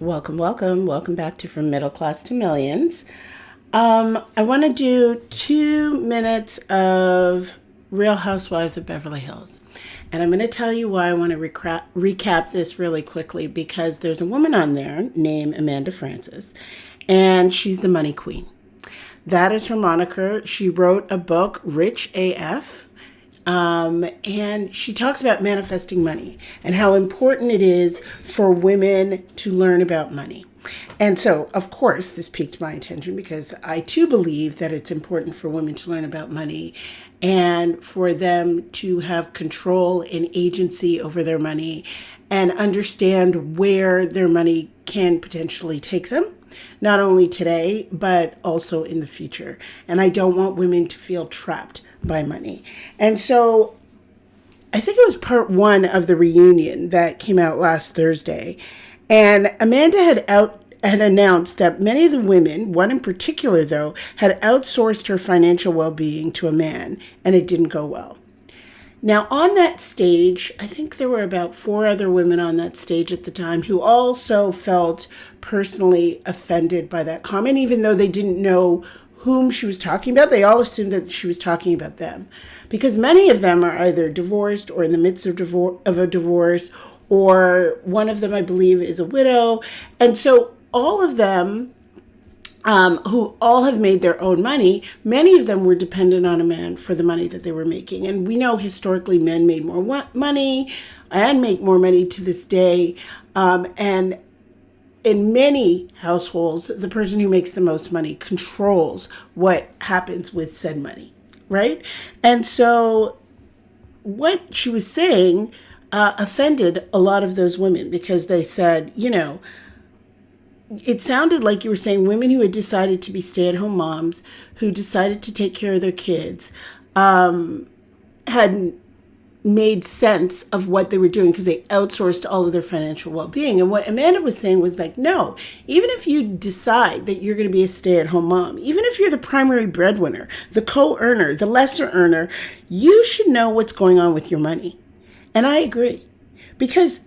Welcome back to From Middle Class to Millions. I want to do 2 minutes of Real Housewives of Beverly Hills. And I'm going to tell you why I want to recap this really quickly, because there's a woman on there named Amanda Frances, and she's the money queen. That is her moniker. She wrote a book, Rich AF, and she talks about manifesting money and how important it is for women to learn about money. And so, of course, this piqued my attention because I too believe that it's important for women to learn about money and for them to have control and agency over their money and understand where their money can potentially take them, not only today, but also in the future. And I don't want women to feel trapped by money. And so I think it was part 1 of the reunion that came out last Thursday. And Amanda had announced that many of the women, one in particular though, had outsourced her financial well-being to a man, and it didn't go well. Now on that stage, I think there were about 4 other women on that stage at the time who also felt personally offended by that comment, even though they didn't know whom she was talking about. They all assumed that she was talking about them, because many of them are either divorced or in the midst of a divorce, or one of them, I believe, is a widow. And so all of them, who all have made their own money, many of them were dependent on a man for the money that they were making. And we know historically men made more money and make more money to this day. And in many households, the person who makes the most money controls what happens with said money, right? And so what she was saying offended a lot of those women, because they said, it sounded like you were saying women who had decided to be stay-at-home moms, who decided to take care of their kids, had made sense of what they were doing because they outsourced all of their financial well-being. And what Amanda was saying was like, no, even if you decide that you're going to be a stay-at-home mom, even if you're the primary breadwinner, the co-earner, the lesser earner, you should know what's going on with your money. And I agree, because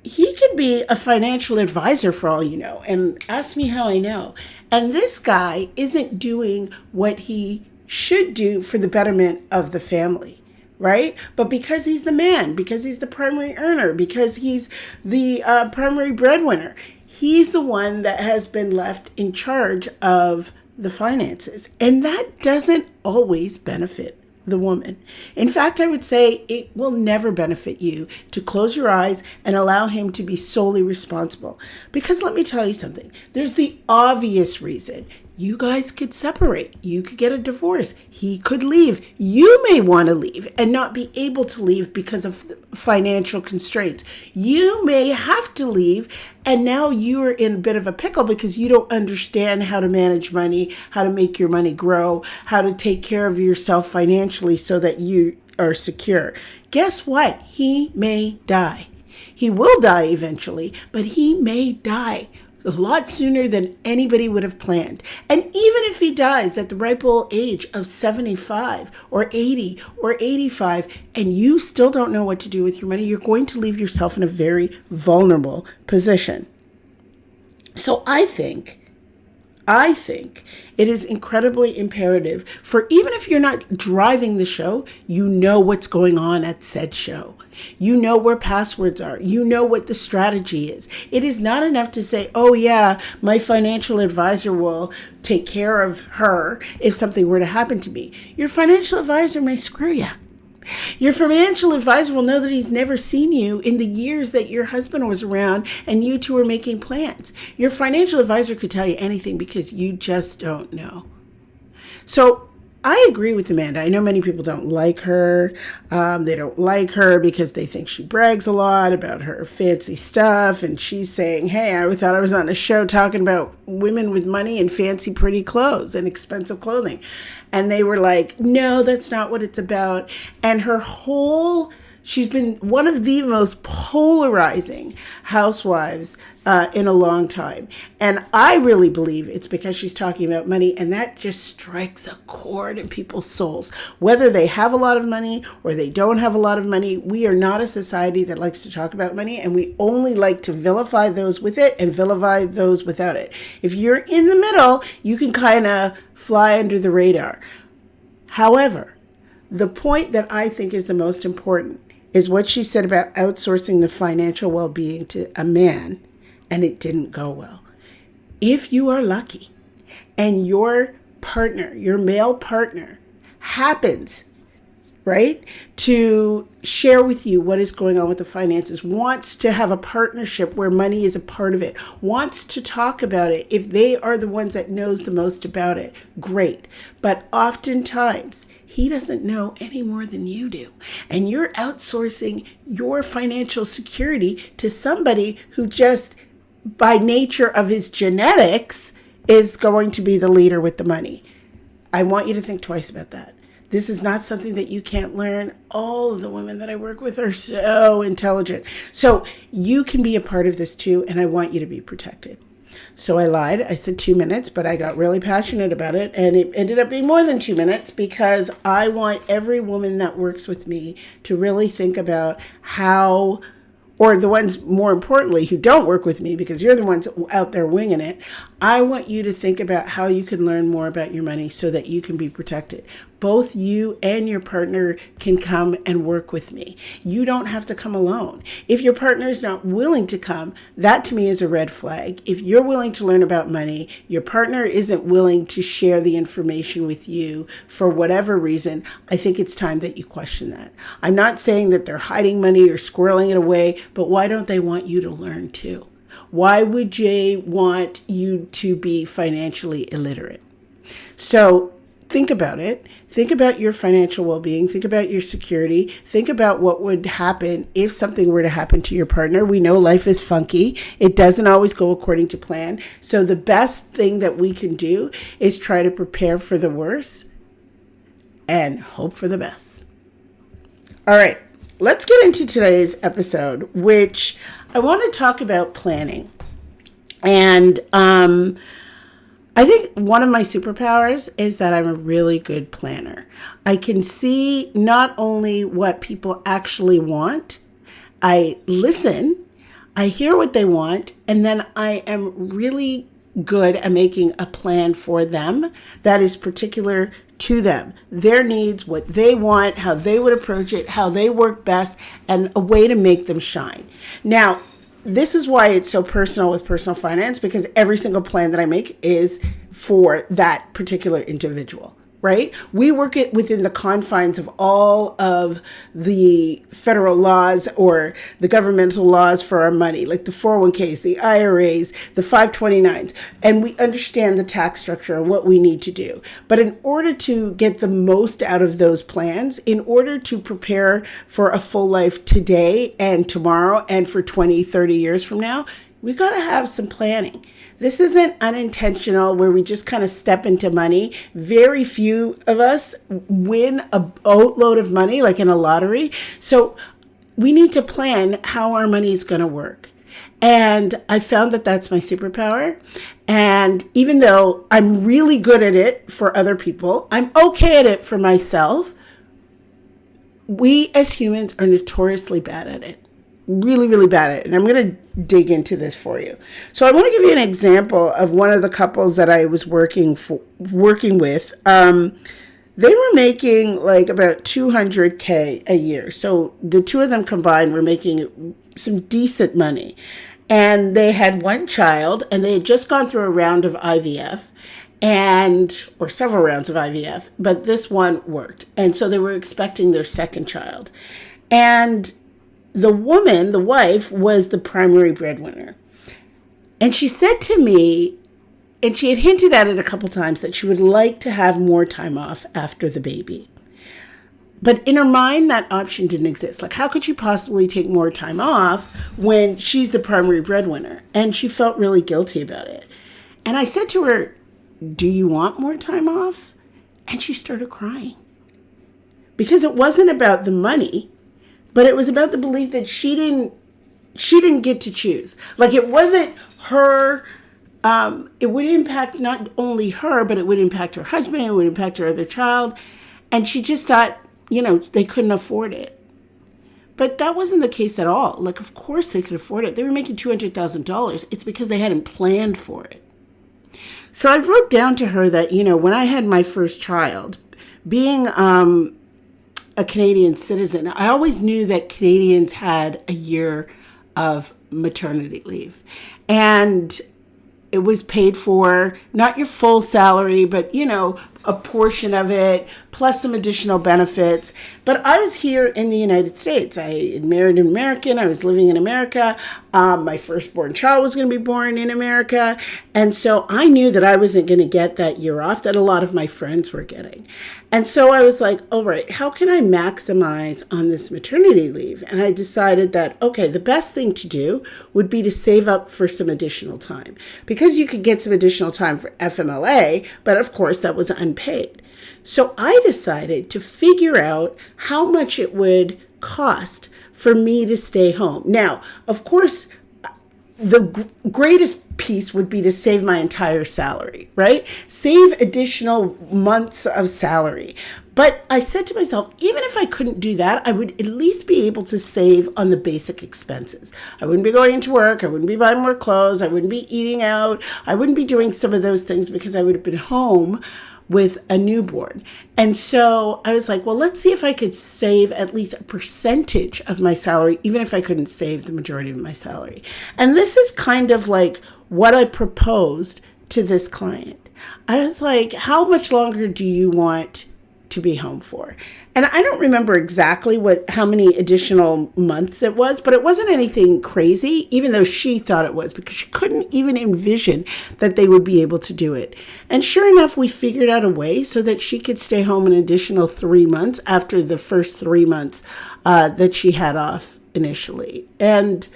he could be a financial advisor for all you know, and ask me how I know. And this guy isn't doing what he should do for the betterment of the family. Right? But because he's the man, because he's the primary earner, because he's the primary breadwinner, he's the one that has been left in charge of the finances. And that doesn't always benefit the woman. In fact, I would say it will never benefit you to close your eyes and allow him to be solely responsible. Because let me tell you something, there's the obvious reason. You guys could separate. You could get a divorce. He could leave. You may want to leave and not be able to leave because of financial constraints. You may have to leave, and now you are in a bit of a pickle because you don't understand how to manage money, how to make your money grow, how to take care of yourself financially so that you are secure. Guess what? He may die. He will die eventually, but he may die a lot sooner than anybody would have planned. And even if he dies at the ripe old age of 75 or 80 or 85, and you still don't know what to do with your money, you're going to leave yourself in a very vulnerable position. So I think it is incredibly imperative for, even if you're not driving the show, you know what's going on at said show. You know where passwords are. You know what the strategy is. It is not enough to say, oh yeah, my financial advisor will take care of her if something were to happen to me. Your financial advisor may screw you. Your financial advisor will know that he's never seen you in the years that your husband was around and you two were making plans. Your financial advisor could tell you anything because you just don't know. So I agree with Amanda. I know many people don't like her. They don't like her because they think she brags a lot about her fancy stuff. And she's saying, hey, I thought I was on a show talking about women with money and fancy, pretty clothes and expensive clothing. And they were like, no, that's not what it's about. And her whole She's been one of the most polarizing housewives in a long time. And I really believe it's because she's talking about money, and that just strikes a chord in people's souls. Whether they have a lot of money or they don't have a lot of money, we are not a society that likes to talk about money, and we only like to vilify those with it and vilify those without it. If you're in the middle, you can kind of fly under the radar. However, the point that I think is the most important is what she said about outsourcing the financial well-being to a man, and it didn't go well. If you are lucky and your partner, your male partner, happens, right, to share with you what is going on with the finances, wants to have a partnership where money is a part of it, wants to talk about it, if they are the ones that knows the most about it, great. But oftentimes, he doesn't know any more than you do. And you're outsourcing your financial security to somebody who just, by nature of his genetics, is going to be the leader with the money. I want you to think twice about that. This is not something that you can't learn. All of the women that I work with are so intelligent. So you can be a part of this too, and I want you to be protected. So I lied. I said 2 minutes, but I got really passionate about it. And it ended up being more than 2 minutes because I want every woman that works with me to really think about how, or the ones more importantly who don't work with me because you're the ones out there winging it. I want you to think about how you can learn more about your money so that you can be protected. Both you and your partner can come and work with me. You don't have to come alone. If your partner is not willing to come, that to me is a red flag. If you're willing to learn about money, your partner isn't willing to share the information with you for whatever reason, I think it's time that you question that. I'm not saying that they're hiding money or squirreling it away, but why don't they want you to learn too? Why would they want you to be financially illiterate? So think about it. Think about your financial well-being. Think about your security. Think about what would happen if something were to happen to your partner. We know life is funky. It doesn't always go according to plan. So the best thing that we can do is try to prepare for the worst and hope for the best. All right, let's get into today's episode, which I want to talk about planning. And I think one of my superpowers is that I'm a really good planner. I can see not only what people actually want, I listen, I hear what they want, and then I am really good at making a plan for them that is particular to them, their needs, what they want, how they would approach it, how they work best, and a way to make them shine. Now, this is why it's so personal with personal finance, because every single plan that I make is for that particular individual, right? We work it within the confines of all of the federal laws or the governmental laws for our money, like the 401ks, the IRAs, the 529s, and we understand the tax structure and what we need to do. But in order to get the most out of those plans, in order to prepare for a full life today and tomorrow and for 20, 30 years from now, we got to have some planning. This isn't unintentional where we just kind of step into money. Very few of us win a boatload of money like in a lottery. So we need to plan how our money is going to work. And I found that that's my superpower. And even though I'm really good at it for other people, I'm okay at it for myself. We as humans are notoriously bad at it. Really, really bad at it. And I'm going to dig into this for you. So I want to give you an example of one of the couples that I was working with. They were making like about $200K a year. So the two of them combined were making some decent money. And they had one child, and they had just gone through a round of IVF or several rounds of IVF, but this one worked. And so they were expecting their second child. And the woman, the wife, was the primary breadwinner. And she said to me, and she had hinted at it a couple times, that she would like to have more time off after the baby. But in her mind, that option didn't exist. Like, how could she possibly take more time off when she's the primary breadwinner? And she felt really guilty about it. And I said to her, do you want more time off? And she started crying. Because it wasn't about the money. but it was about the belief that she didn't get to choose. Like, it wasn't her. It would impact not only her, but it would impact her husband. It would impact her other child. And she just thought, they couldn't afford it. But that wasn't the case at all. Like, of course they could afford it. They were making $200,000. It's because they hadn't planned for it. So I wrote down to her that, when I had my first child, being a Canadian citizen, I always knew that Canadians had a year of maternity leave. And it was paid for, not your full salary, but, a portion of it, plus some additional benefits. But I was here in the United States. I married an American. I was living in America. My firstborn child was going to be born in America. And so I knew that I wasn't going to get that year off that a lot of my friends were getting. And so I was like, all right, how can I maximize on this maternity leave? And I decided that, okay, the best thing to do would be to save up for some additional time, because you could get some additional time for FMLA, but of course that was unpaid. So I decided to figure out how much it would cost for me to stay home. Now, of course, the greatest piece would be to save my entire salary, right? Save additional months of salary. But I said to myself, even if I couldn't do that, I would at least be able to save on the basic expenses. I wouldn't be going into work. I wouldn't be buying more clothes. I wouldn't be eating out. I wouldn't be doing some of those things because I would have been home with a newborn. And so I was like, well, let's see if I could save at least a percentage of my salary, even if I couldn't save the majority of my salary. And this is kind of like what I proposed to this client. I was like, how much longer do you want to be home for? And I don't remember exactly how many additional months it was, but it wasn't anything crazy, even though she thought it was, because she couldn't even envision that they would be able to do it. And sure enough, we figured out a way so that she could stay home an additional 3 months after the first 3 months that she had off initially. And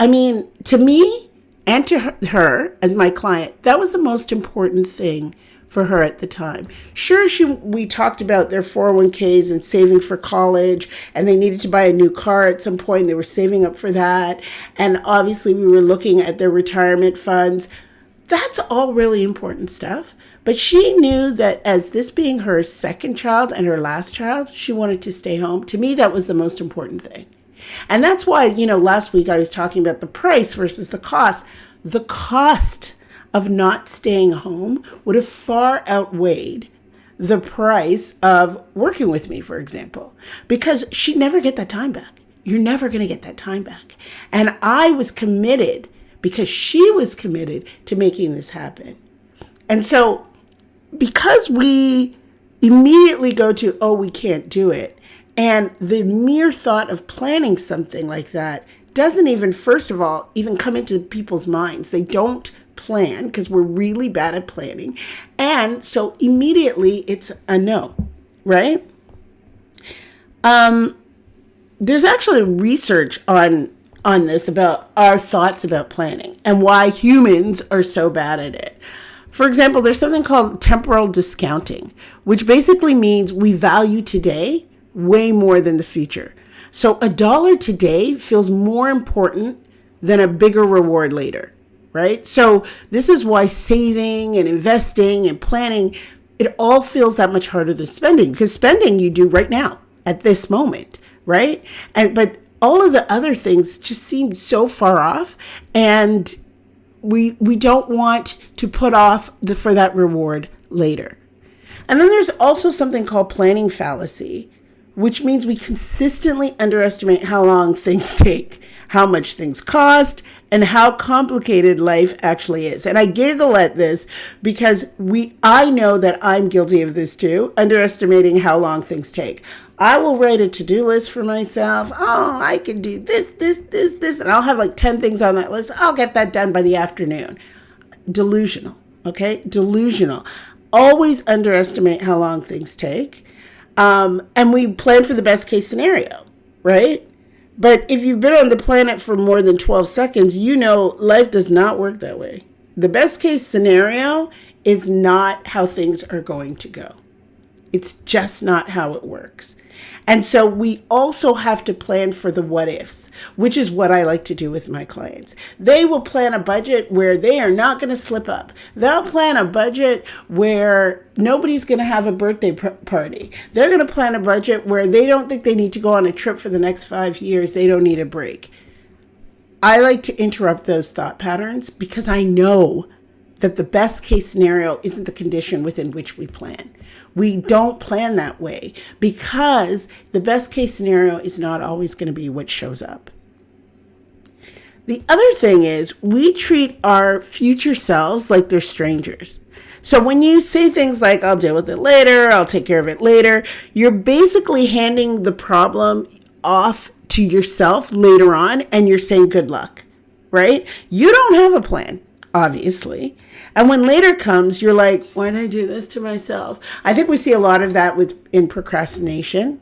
I mean, to me and to her as my client, that was the most important thing for her at the time. Sure, we talked about their 401ks and saving for college, and they needed to buy a new car at some point. They were saving up for that. And obviously we were looking at their retirement funds. That's all really important stuff. But she knew that as this being her second child and her last child, she wanted to stay home. To me, that was the most important thing. And that's why, last week I was talking about the price versus the cost. The cost of not staying home would have far outweighed the price of working with me, for example, because she'd never get that time back. You're never going to get that time back. And I was committed because she was committed to making this happen. And so because we immediately go to, oh, we can't do it, and the mere thought of planning something like that doesn't even, first of all, even come into people's minds. They don't plan because we're really bad at planning. And so immediately it's a no, right? There's actually research on this about our thoughts about planning and why humans are so bad at it. For example, there's something called temporal discounting, which basically means we value today way more than the future. So $1 today feels more important than a bigger reward later, right? So this is why saving and investing and planning, it all feels that much harder than spending, because spending you do right now at this moment, right? But all of the other things just seem so far off, and we don't want to put off for that reward later. And then there's also something called planning fallacy, which means we consistently underestimate how long things take, how much things cost, and how complicated life actually is. And I giggle at this because I know that I'm guilty of this too, underestimating how long things take. I will write a to-do list for myself. Oh, I can do this, and I'll have like 10 things on that list. I'll get that done by the afternoon. Delusional, okay? Delusional. Always underestimate how long things take. And we plan for the best case scenario, right? But if you've been on the planet for more than 12 seconds, you know life does not work that way. The best case scenario is not how things are going to go. It's just not how it works. And so we also have to plan for the what ifs, which is what I like to do with my clients. They will plan a budget where they are not going to slip up. They'll plan a budget where nobody's going to have a birthday party. They're going to plan a budget where they don't think they need to go on a trip for the next 5 years. They don't need a break. I like to interrupt those thought patterns because I know that the best case scenario isn't the condition within which we plan. We don't plan that way because the best case scenario is not always going to be what shows up. The other thing is we treat our future selves like they're strangers. So when you say things like, I'll deal with it later, I'll take care of it later, you're basically handing the problem off to yourself later on and you're saying good luck, right? You don't have a plan, obviously. And when later comes, you're like, why did I do this to myself? I think we see a lot of that in procrastination,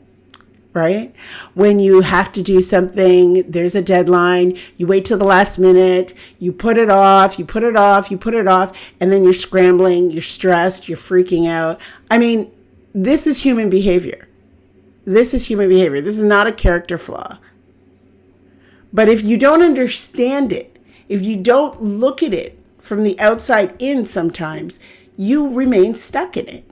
right? When you have to do something, there's a deadline, you wait till the last minute, you put it off, and then you're scrambling, you're stressed, you're freaking out. I mean, this is human behavior. This is not a character flaw. But if you don't understand it, if you don't look at it from the outside in sometimes, you remain stuck in it.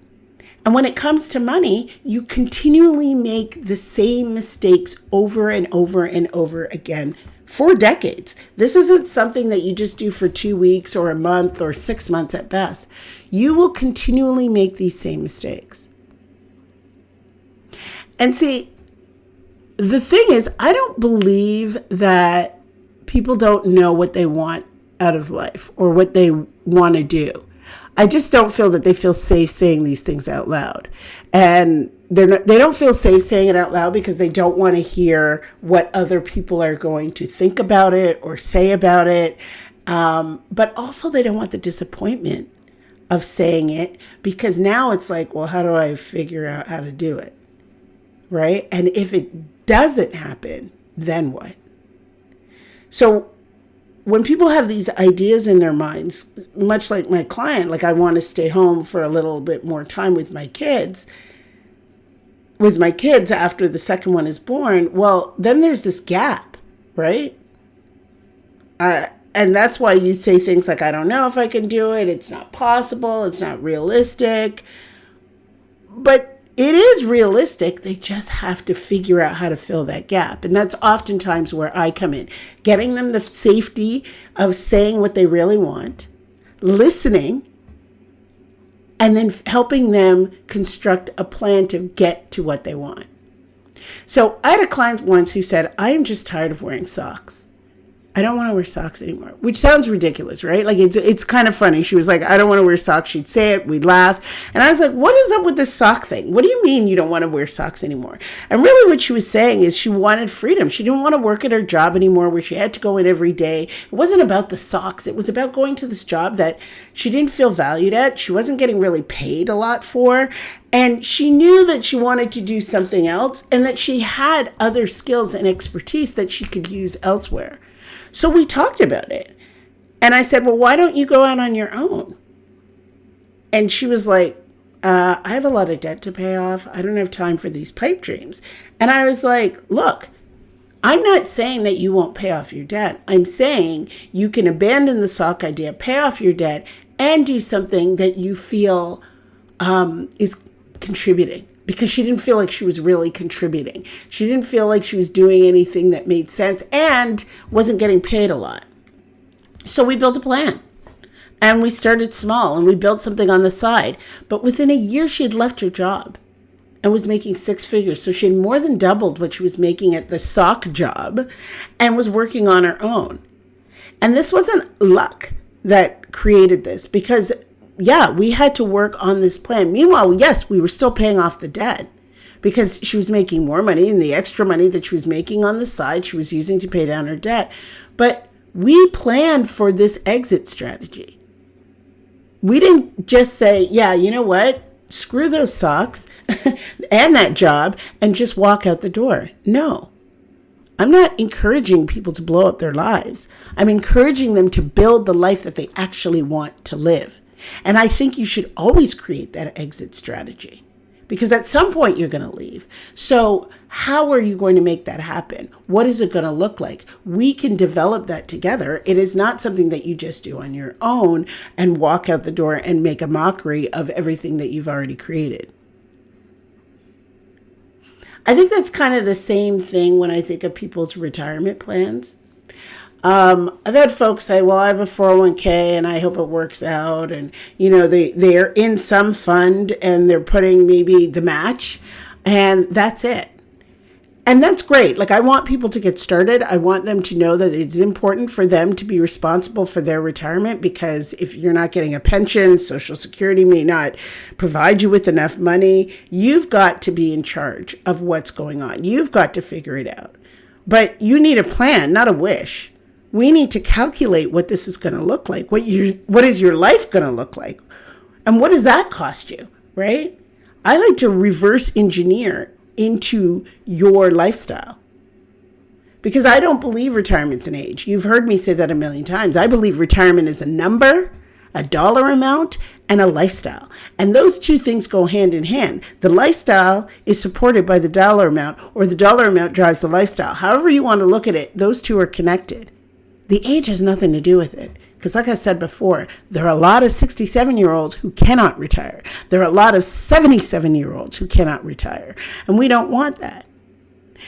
And when it comes to money, you continually make the same mistakes over and over and over again for decades. This isn't something that you just do for 2 weeks or a month or 6 months at best. You will continually make these same mistakes. And see, the thing is, I don't believe that people don't know what they want out of life or what they want to do. I just don't feel that they feel safe saying these things out loud. And they don't feel safe saying it out loud because they don't want to hear what other people are going to think about it or say about it. But also they don't want the disappointment of saying it because now it's like, well, how do I figure out how to do it? Right? And if it doesn't happen, then what? So when people have these ideas in their minds, much like my client, like I want to stay home for a little bit more time with my kids after the second one is born, well, then there's this gap, right? And that's why you say things like, I don't know if I can do it. It's not possible. It's not realistic. But it is realistic. They just have to figure out how to fill that gap. And that's oftentimes where I come in, getting them the safety of saying what they really want, listening, and then helping them construct a plan to get to what they want. So I had a client once who said, I am just tired of wearing socks. I don't want to wear socks anymore, which sounds ridiculous, right? Like it's kind of funny. She was like, I don't want to wear socks. She'd say it. We'd laugh. And I was like, what is up with this sock thing? What do you mean you don't want to wear socks anymore? And really what she was saying is she wanted freedom. She didn't want to work at her job anymore where she had to go in every day. It wasn't about the socks. It was about going to this job that she didn't feel valued at. She wasn't getting really paid a lot for. And she knew that she wanted to do something else and that she had other skills and expertise that she could use elsewhere. So we talked about it. And I said, well, why don't you go out on your own? And she was like, I have a lot of debt to pay off. I don't have time for these pipe dreams. And I was like, look, I'm not saying that you won't pay off your debt. I'm saying you can abandon the sock idea, pay off your debt, and do something that you feel is contributing. Because she didn't feel like she was really contributing. She didn't feel like she was doing anything that made sense and wasn't getting paid a lot. So we built a plan. And we started small and we built something on the side. But within a year, she had left her job and was making 6 figures. So she had more than doubled what she was making at the sock job and was working on her own. And this wasn't luck that created this because yeah, we had to work on this plan. Meanwhile, yes, we were still paying off the debt because she was making more money and the extra money that she was making on the side, she was using to pay down her debt. But we planned for this exit strategy. We didn't just say, yeah, you know what? Screw those socks and that job and just walk out the door. No. I'm not encouraging people to blow up their lives. I'm encouraging them to build the life that they actually want to live. And I think you should always create that exit strategy because at some point you're going to leave. So how are you going to make that happen? What is it going to look like? We can develop that together. It is not something that you just do on your own and walk out the door and make a mockery of everything that you've already created. I think that's kind of the same thing when I think of people's retirement plans. I've had folks say, well, I have a 401k and I hope it works out. And, they're in some fund and they're putting maybe the match and that's it. And that's great. Like, I want people to get started. I want them to know that it's important for them to be responsible for their retirement, because if you're not getting a pension, Social Security may not provide you with enough money. You've got to be in charge of what's going on. You've got to figure it out. But you need a plan, not a wish. We need to calculate what this is going to look like. What is your life going to look like? And what does that cost you, right? I like to reverse engineer into your lifestyle, because I don't believe retirement's an age. You've heard me say that a million times. I believe retirement is a number, a dollar amount, and a lifestyle. And those two things go hand in hand. The lifestyle is supported by the dollar amount, or the dollar amount drives the lifestyle. However you want to look at it, those two are connected. The age has nothing to do with it. Because like I said before, there are a lot of 67-year-olds who cannot retire. There are a lot of 77-year-olds who cannot retire. And we don't want that.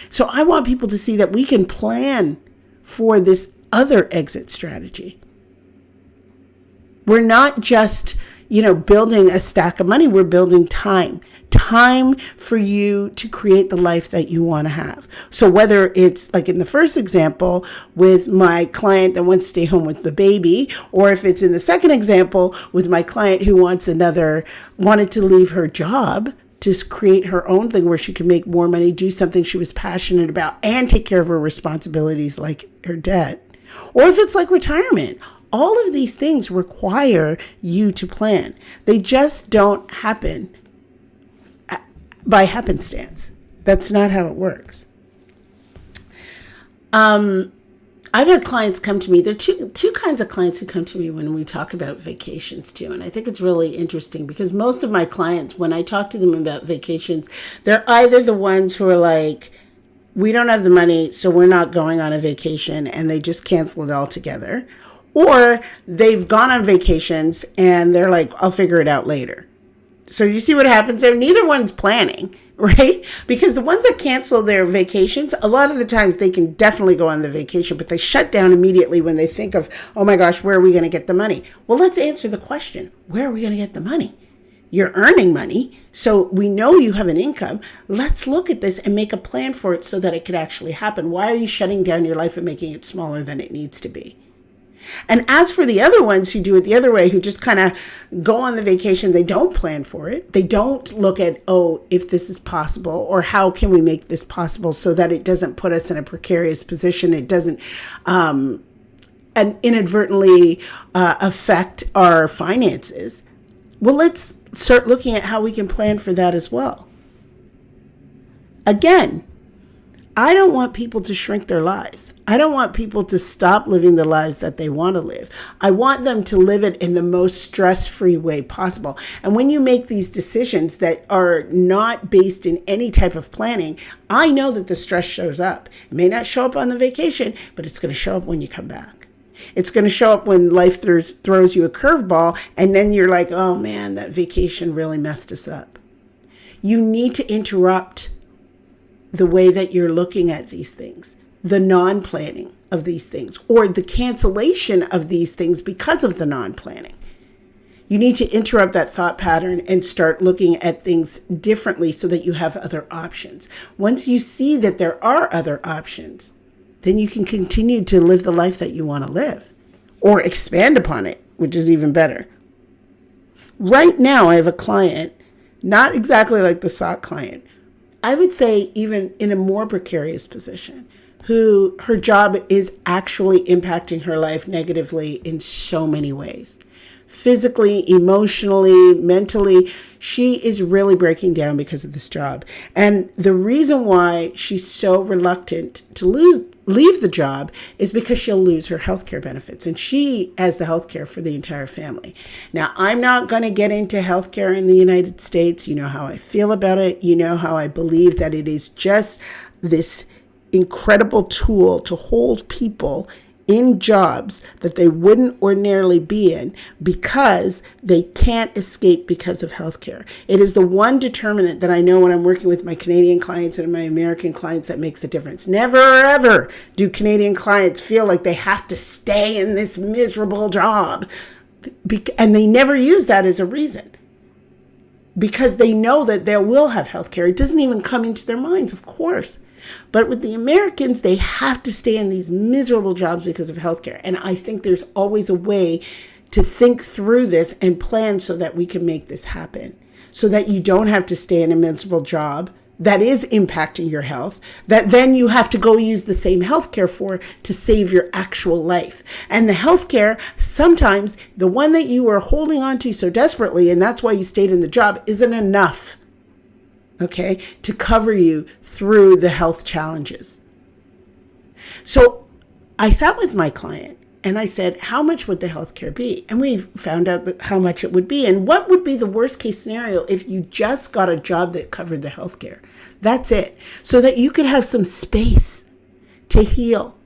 So I want people to see that we can plan for this other exit strategy. We're not just, building a stack of money. We're building time for you to create the life that you want to have. So whether it's like in the first example with my client that wants to stay home with the baby, or if it's in the second example with my client who wanted to leave her job to create her own thing where she could make more money, do something she was passionate about, and take care of her responsibilities like her debt. Or if it's like retirement. All of these things require you to plan. They just don't happen by happenstance. That's not how it works. I've had clients come to me. There are two kinds of clients who come to me when we talk about vacations too. And I think it's really interesting because most of my clients, when I talk to them about vacations, they're either the ones who are like, we don't have the money, so we're not going on a vacation, and they just cancel it altogether. Or they've gone on vacations and they're like, I'll figure it out later. So you see what happens there? Neither one's planning, right? Because the ones that cancel their vacations, a lot of the times they can definitely go on the vacation, but they shut down immediately when they think of, oh my gosh, where are we going to get the money? Well, let's answer the question. Where are we going to get the money? You're earning money, so we know you have an income. Let's look at this and make a plan for it so that it could actually happen. Why are you shutting down your life and making it smaller than it needs to be? And as for the other ones who do it the other way, who just kind of go on the vacation, they don't plan for it. They don't look at, if this is possible, or how can we make this possible so that it doesn't put us in a precarious position. It doesn't and inadvertently affect our finances. Well, let's start looking at how we can plan for that as well. Again, I don't want people to shrink their lives. I don't want people to stop living the lives that they want to live. I want them to live it in the most stress-free way possible. And when you make these decisions that are not based in any type of planning, I know that the stress shows up. It may not show up on the vacation, but it's going to show up when you come back. It's going to show up when life throws you a curveball, and then you're like, oh man, that vacation really messed us up. You need to interrupt the way that you're looking at these things, the non-planning of these things, or the cancellation of these things because of the non-planning. You need to interrupt that thought pattern and start looking at things differently so that you have other options. Once you see that there are other options, then you can continue to live the life that you want to live, or expand upon it, which is even better. Right now, I have a client, not exactly like the sock client, I would say even in a more precarious position, who her job is actually impacting her life negatively in so many ways. Physically, emotionally, mentally, she is really breaking down because of this job. And the reason why she's so reluctant to leave the job is because she'll lose her healthcare benefits, and she has the healthcare for the entire family. Now, I'm not going to get into healthcare in the United States. You know how I feel about it. You know how I believe that it is just this incredible tool to hold people in jobs that they wouldn't ordinarily be in because they can't escape because of healthcare. It is the one determinant that I know when I'm working with my Canadian clients and my American clients that makes a difference. Never ever do Canadian clients feel like they have to stay in this miserable job. And they never use that as a reason because they know that they will have healthcare. It doesn't even come into their minds, of course. But with the Americans, they have to stay in these miserable jobs because of healthcare. And I think there's always a way to think through this and plan so that we can make this happen. So that you don't have to stay in a miserable job that is impacting your health, that then you have to go use the same healthcare for to save your actual life. And the healthcare, sometimes the one that you are holding on to so desperately, and that's why you stayed in the job, isn't enough. Okay, to cover you through the health challenges. So I sat with my client and I said, how much would the healthcare be? And we found out how much it would be. And what would be the worst case scenario if you just got a job that covered the healthcare? That's it. So that you could have some space to heal,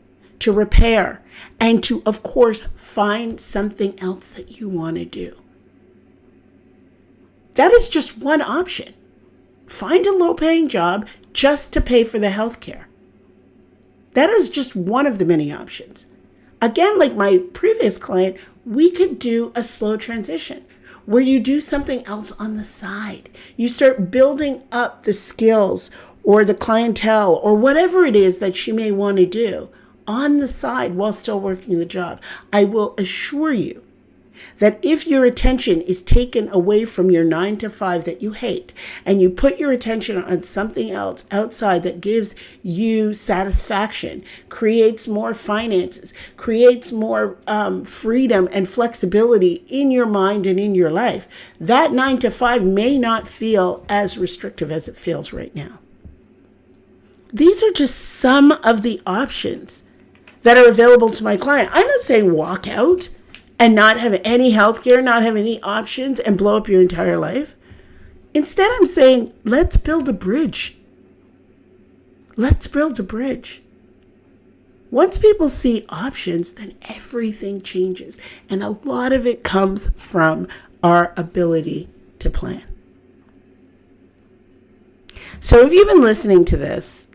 to repair, and to, of course, find something else that you want to do. That is just one option. Find a low-paying job just to pay for the health care. That is just one of the many options. Again, like my previous client, we could do a slow transition where you do something else on the side. You start building up the skills or the clientele or whatever it is that she may want to do on the side while still working the job. I will assure you that if your attention is taken away from your 9-to-5 that you hate and you put your attention on something else outside that gives you satisfaction, creates more finances, creates more freedom and flexibility in your mind and in your life, that 9-to-5 may not feel as restrictive as it feels right now. These are just some of the options that are available to my client. I'm not saying walk out and not have any health care, not have any options, and blow up your entire life. Instead, I'm saying, let's build a bridge. Let's build a bridge. Once people see options, then everything changes. And a lot of it comes from our ability to plan. So if you've been listening to this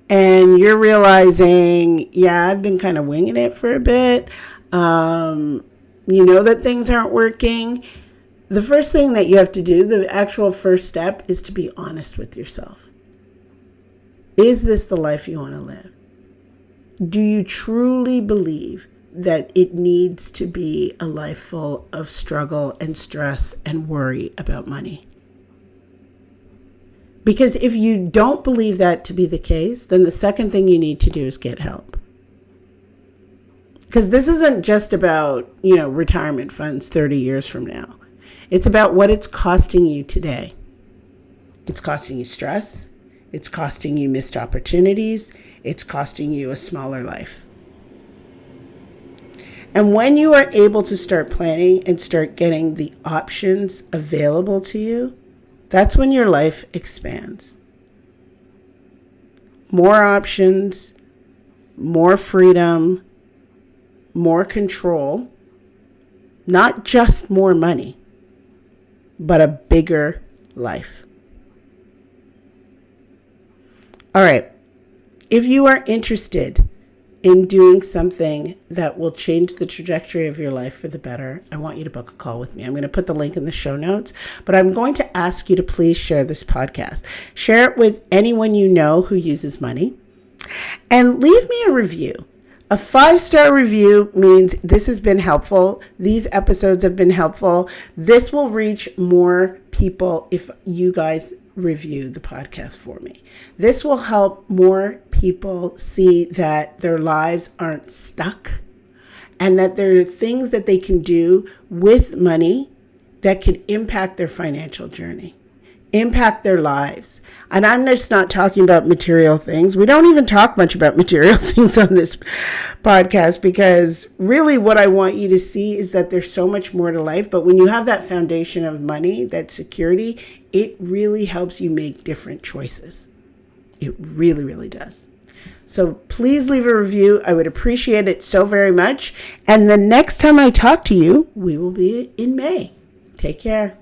and you're realizing, yeah, I've been kind of winging it for a bit, you know that things aren't working, the first thing that you have to do, the actual first step, is to be honest with yourself. Is this the life you want to live? Do you truly believe that it needs to be a life full of struggle and stress and worry about money? Because if you don't believe that to be the case, then the second thing you need to do is get help. Because this isn't just about, retirement funds 30 years from now. It's about what it's costing you today. It's costing you stress. It's costing you missed opportunities. It's costing you a smaller life. And when you are able to start planning and start getting the options available to you, that's when your life expands. More options, more freedom, more control, not just more money, but a bigger life. All right. If you are interested in doing something that will change the trajectory of your life for the better, I want you to book a call with me. I'm going to put the link in the show notes, but I'm going to ask you to please share this podcast. Share it with anyone you know who uses money, and leave me a review. A 5-star review means this has been helpful. These episodes have been helpful. This will reach more people if you guys review the podcast for me. This will help more people see that their lives aren't stuck and that there are things that they can do with money that could impact their financial journey impact their lives. And I'm just not talking about material things. We don't even talk much about material things on this podcast, because really what I want you to see is that there's so much more to life. But when you have that foundation of money, that security, it really helps you make different choices. It really, really does. So please leave a review. I would appreciate it so very much. And the next time I talk to you, we will be in May. Take care.